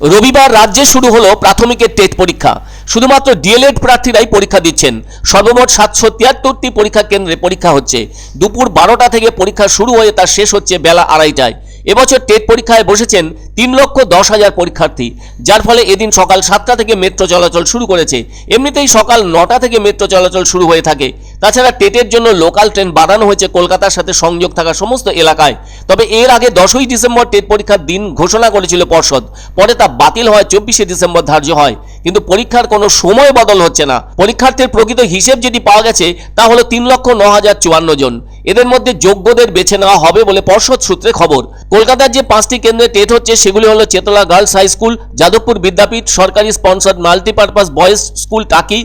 রবিবার রাজ্যে শুরু হলো প্রাথমিকের টেট পরীক্ষা। শুধুমাত্র ডিএলএড প্রার্থীরাই পরীক্ষা দিচ্ছেন। সর্বমোট 773টি পরীক্ষা কেন্দ্রে পরীক্ষা হচ্ছে। দুপুর 12টা থেকে পরীক্ষা শুরু হয়ে তা শেষ হচ্ছে বেলা 2:30টায়। এবছর টেট পরীক্ষায় বসেছেন 3,10,000 পরীক্ষার্থী, যার ফলে এদিন সকাল 7টা থেকে মেট্রো চলাচল শুরু করেছে। এমনিতেই সকাল 9টা থেকে মেট্রো চলাচল শুরু হয়ে থাকে। তাছাড়া টেটের জন্য লোকাল ট্রেন বাড়ানো হয়েছে কলকাতার সাথে সংযোগ থাকা সমস্ত এলাকায়। তবে এর আগে 10ই ডিসেম্বর টেট পরীক্ষার দিন ঘোষণা করেছিল পর্ষদ, পরে তা বাতিল হয় 24শে ডিসেম্বর ধার্য হয়। কিন্তু পরীক্ষার কোনো সময় বদল হচ্ছে না। পরীক্ষার্থীর প্রকৃত হিসেব যেটি পাওয়া গেছে তা হলো 3,09,054 জন। এদের মধ্যে যোগ্যদের বেছে নেওয়া হবে বলে পর্ষদ সূত্রে খবর। কলকাতার যে 5টি কেন্দ্রে টেট হচ্ছে সেগুলি হলো Chetla girls high school, Jadavpur Vidyapith, সরকারি স্পন্সর্ড মাল্টিপারপাস বয়েজ স্কুল টাকি,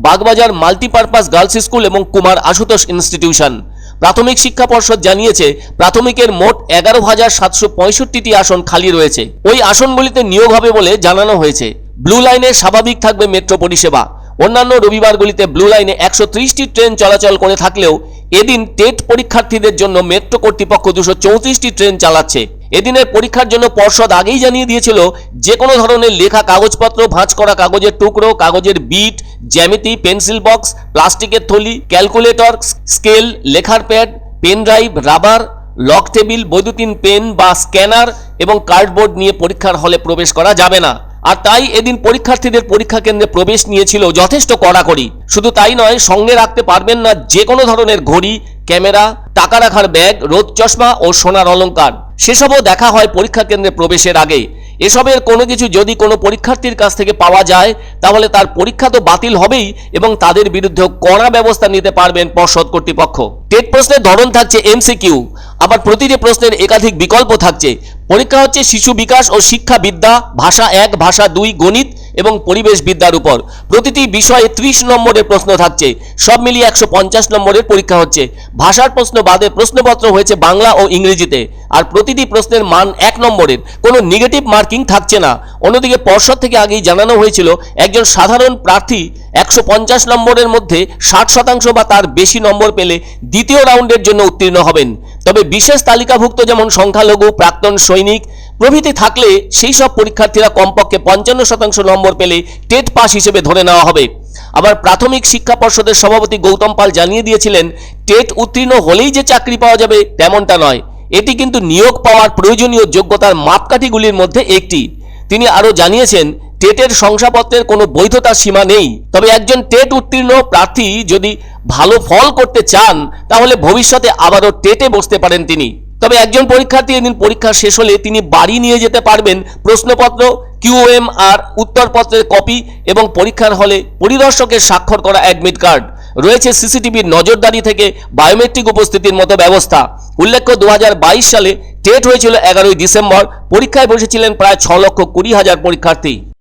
বাগবাজার মাল্টিপারপাস গার্লস স্কুল এবং কুমার আশুতোষ ইনস্টিটিউশন। প্রাথমিক শিক্ষা পর্ষদ জানিয়েছে প্রাথমিকের মোট 11,765টি আসন খালি রয়েছে। ওই আসনগুলিতে নিয়োগ হবে বলে জানানো হয়েছে। ব্লু লাইনে স্বাভাবিক থাকবে মেট্রো পরিষেবা। অন্যান্য রবিবারগুলিতে ব্লু লাইনে 130টি ট্রেন চলাচল করে থাকলেও এদিন টেট পরীক্ষার্থীদের জন্য মেট্রো কর্তৃপক্ষ 234টি ট্রেন চালাচ্ছে। এদিনের পরীক্ষার জন্য পর্ষদ আগেই জানিয়ে দিয়েছিল যে কোনো ধরনের লেখা কাগজপত্র, ভাঁজ করা কাগজের টুকরো, কাগজের বিট, জ্যামিতি, পেন্সিল বক্স, প্লাস্টিকের থলি, ক্যালকুলেটর, স্কেল, লেখার pad, pen drive, rubber, lock table, বৈদ্যুতিন পেন বা স্ক্যানার এবং কার্ডবোর্ড নিয়ে পরীক্ষার হলে প্রবেশ করা যাবে না। আর তাই এদিন পরীক্ষার্থীদের পরীক্ষা কেন্দ্রে প্রবেশ নিয়েছিল যথেষ্ট কড়াকড়ি। শুধু তাই নয়, সঙ্গে রাখতে পারবেন না যে কোনো ধরনের ঘড়ি, ক্যামেরা, টাকা রাখার ব্যাগ, রোদ চশমা ও সোনার অলংকার। সেসবও দেখা হয় পরীক্ষা কেন্দ্রে প্রবেশের আগে। এসবের কোনো কিছু যদি কোনো পরীক্ষার্থীর কাছ থেকে পাওয়া যায় তাহলে তার পরীক্ষা তো বাতিল হবেই এবং তাদের বিরুদ্ধেও কড়া ব্যবস্থা নিতে পারবেন পর্ষদ কর্তৃপক্ষ। টেট প্রশ্নের ধরন থাকছে এমসিকিউ, আবার প্রতিটি প্রশ্নের একাধিক বিকল্প থাকছে। পরীক্ষা হচ্ছে শিশু বিকাশ ও শিক্ষা বিদ্যা, ভাষা 1, ভাষা 2, গণিত এবং পরিবেশ বিদ্যার উপর। প্রতিটি বিষয়ে 30 নম্বরের প্রশ্ন থাকছে। সব মিলিয়ে 150 নম্বরের পরীক্ষা হচ্ছে। ভাষার প্রশ্ন বাদে প্রশ্নপত্র হয়েছে বাংলা ও ইংরেজিতে। আর প্রতিটি প্রশ্নের মান 1 নম্বরের, কোনো নেগেটিভ মার্কিং থাকছে না। অন্যদিকে পর্ষদ থেকে আগেই জানানো হয়েছিল একজন সাধারণ প্রার্থী 150 নম্বরের মধ্যে 60% বা তার বেশি নম্বর পেলে দ্বিতীয় রাউন্ডের জন্য উত্তীর্ণ হবেন। তবে বিশেষ তালিকাভুক্ত যেমন সংখ্যালঘু, প্রাক্তন সৈনিক প্রভৃতি থাকলে সেই সব পরীক্ষার্থীরা কমপক্ষে 55% নম্বর পেলে টেট পাস হিসেবে ধরে নেওয়া হবে। আবার প্রাথমিক শিক্ষা পর্ষদের সভাপতি গৌতম পাল জানিয়ে দিয়েছিলেন টেট উত্তীর্ণ হলেই যে চাকরি পাওয়া যাবে তেমনটা নয়। এটি কিন্তু নিয়োগ পাওয়ার প্রয়োজনীয় যোগ্যতার মাপকাঠিগুলির মধ্যে একটি। তিনি আরও জানিয়েছেন টেটের শংসাপত্রের কোনো বৈধতার সীমা নেই। তবে একজন টেট উত্তীর্ণ প্রার্থী যদি ভালো ফল করতে চান তাহলে ভবিষ্যতে আবারও টেটে বসতে পারেন তিনি। তবে একজন পরীক্ষার্থী এদিন পরীক্ষা শেষ হলে তিনি বাড়ি নিয়ে যেতে পারবেন প্রশ্নপত্র, কিউএমআর উত্তরপত্রের কপি এবং পরীক্ষার হলে পরিদর্শকের স্বাক্ষর করা অ্যাডমিট কার্ড। রয়েছে সিসিটিভির নজরদারি থেকে বায়োমেট্রিক উপস্থিতির মতো ব্যবস্থা। উল্লেখ্য 2022 সালে টেট হয়েছিল 11ই ডিসেম্বর। পরীক্ষায় বসেছিলেন প্রায় 6,20,000 পরীক্ষার্থী।